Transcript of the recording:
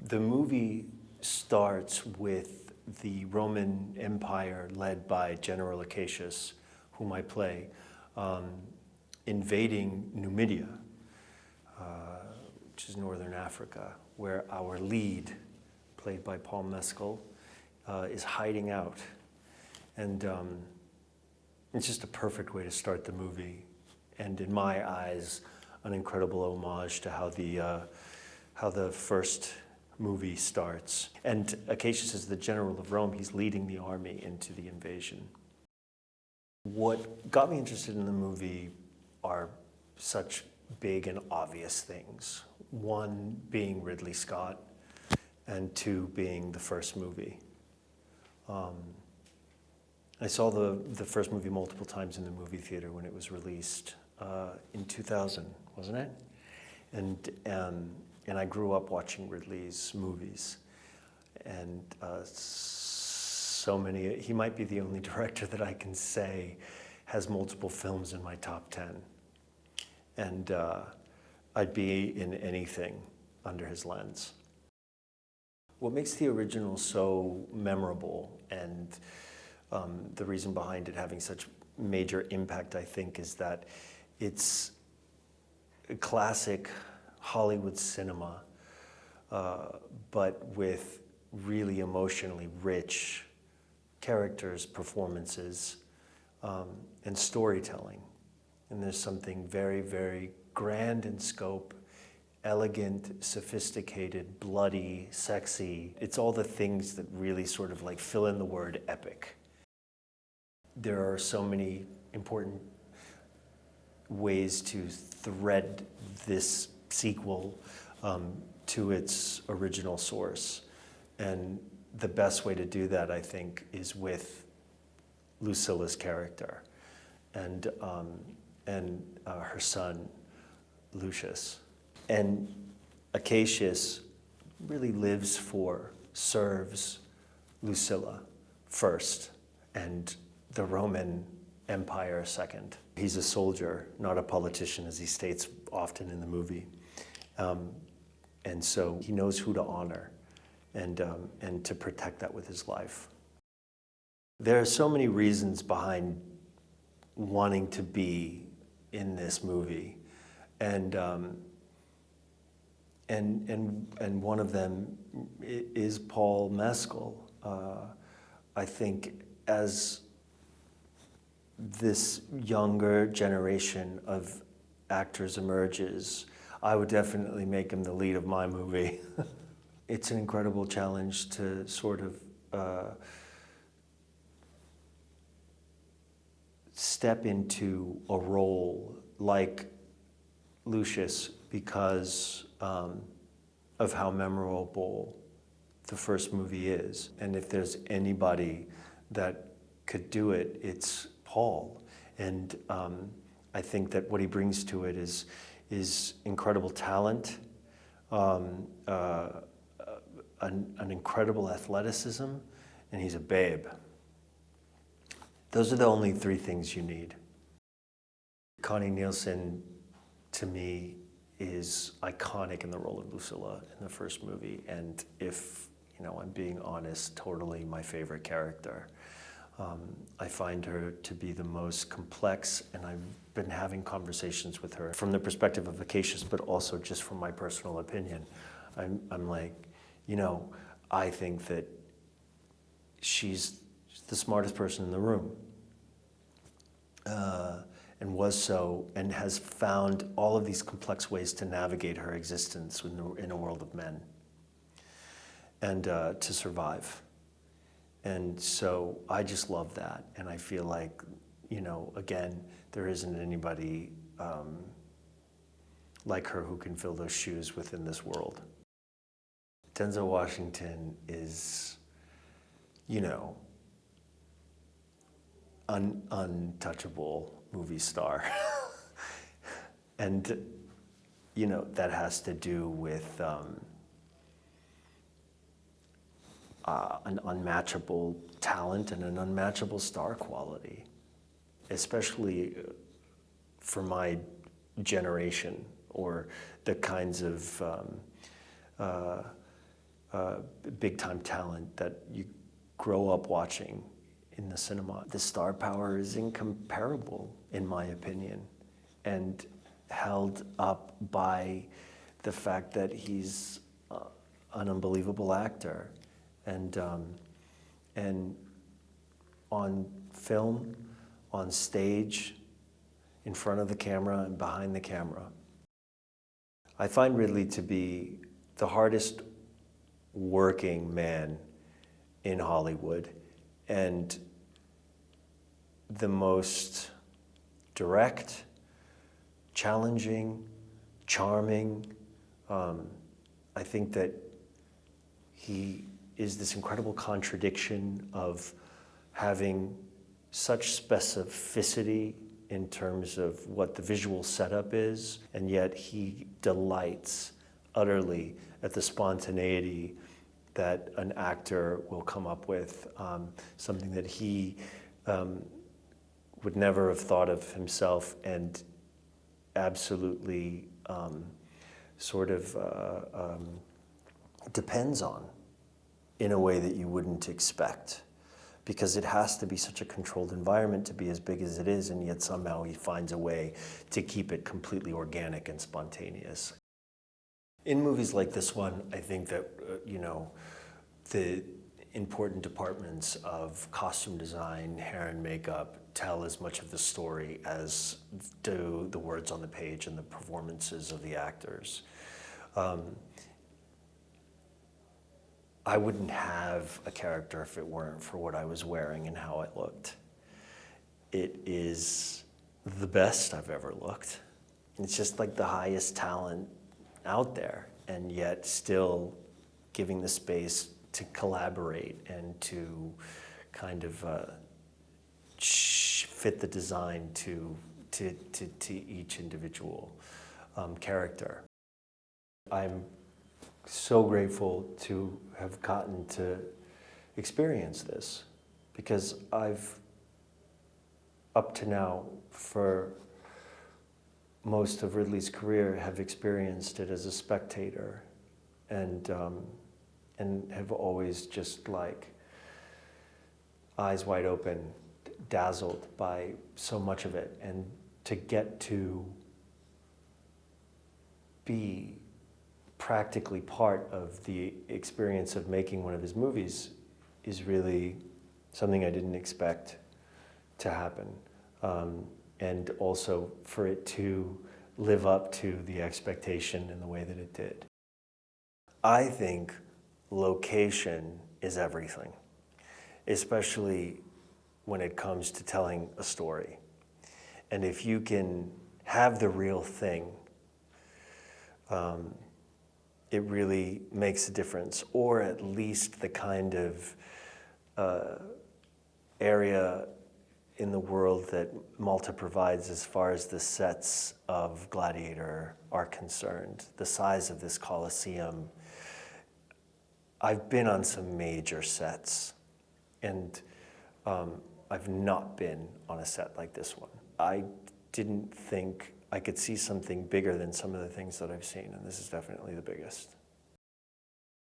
The movie starts with the Roman Empire led by General Acacius, whom I play, invading Numidia, which is northern Africa, where our lead, played by Paul Mescal, is hiding out. And it's just a perfect way to start the movie. And in my eyes, an incredible homage to how the first movie starts. And Acacius is the general of Rome. He's leading the army into the invasion. What got me interested in the movie are such big and obvious things. One being Ridley Scott, and two being the first movie. I saw the first movie multiple times in the movie theater when it was released in 2000, wasn't it? And I grew up watching Ridley's movies, and so many. He might be the only director that I can say has multiple films in my top 10, and I'd be in anything under his lens. What makes the original so memorable, and the reason behind it having such major impact, I think, is that it's a classic Hollywood cinema, but with really emotionally rich characters, performances, and storytelling. And there's something very, very grand in scope, elegant, sophisticated, bloody, sexy. It's all the things that really sort of like fill in the word epic. There are so many important ways to thread this sequel to its original source. And the best way to do that, I think, is with Lucilla's character and her son, Lucius. And Acacius really serves Lucilla first, and the Roman Empire second. He's a soldier, not a politician, as he states often in the movie. And so he knows who to honor and to protect that with his life. There are so many reasons behind wanting to be in this movie. And one of them is Paul Mescal. I think as this younger generation of actors emerges, I would definitely make him the lead of my movie. It's an incredible challenge to sort of step into a role like Lucius because of how memorable the first movie is. And if there's anybody that could do it, it's Paul. And I think that what he brings to it is incredible talent, an incredible athleticism, and he's a babe. Those are the only three things you need. Connie Nielsen, to me, is iconic in the role of Lucilla in the first movie, and if I'm being honest, totally my favorite character. I find her to be the most complex, and I've been having conversations with her from the perspective of Acacius, but also just from my personal opinion. I'm like, I think that she's the smartest person in the room, and was so, and has found all of these complex ways to navigate her existence in a world of men, and to survive. And so I just love that, and I feel like, again, there isn't anybody like her who can fill those shoes within this world. Denzel Washington is, untouchable movie star. And, that has to do with an unmatchable talent and an unmatchable star quality, especially for my generation, or the kinds of big-time talent that you grow up watching in the cinema. The star power is incomparable, in my opinion, and held up by the fact that he's an unbelievable actor. And on film, on stage, in front of the camera and behind the camera. I find Ridley to be the hardest working man in Hollywood and the most direct, challenging, charming. I think that he is this incredible contradiction of having such specificity in terms of what the visual setup is, and yet he delights utterly at the spontaneity that an actor will come up with, something that he would never have thought of himself, and absolutely depends on in a way that you wouldn't expect, because it has to be such a controlled environment to be as big as it is, and yet somehow he finds a way to keep it completely organic and spontaneous. In movies like this one, I think that the important departments of costume design, hair and makeup tell as much of the story as do the words on the page and the performances of the actors. I wouldn't have a character if it weren't for what I was wearing and how it looked. It is the best I've ever looked. It's just like the highest talent out there, and yet still giving the space to collaborate and to kind of fit the design to each individual character. I'm so grateful to have gotten to experience this, because I've, up to now, for most of Ridley's career, have experienced it as a spectator, and have always just like eyes wide open, dazzled by so much of it, and to get to be practically part of the experience of making one of his movies is really something I didn't expect to happen. And also for it to live up to the expectation in the way that it did. I think location is everything, especially when it comes to telling a story. And if you can have the real thing, it really makes a difference, or at least the kind of area in the world that Malta provides as far as the sets of Gladiator are concerned, the size of this Colosseum. I've been on some major sets, and I've not been on a set like this one. I didn't think I could see something bigger than some of the things that I've seen, and this is definitely the biggest.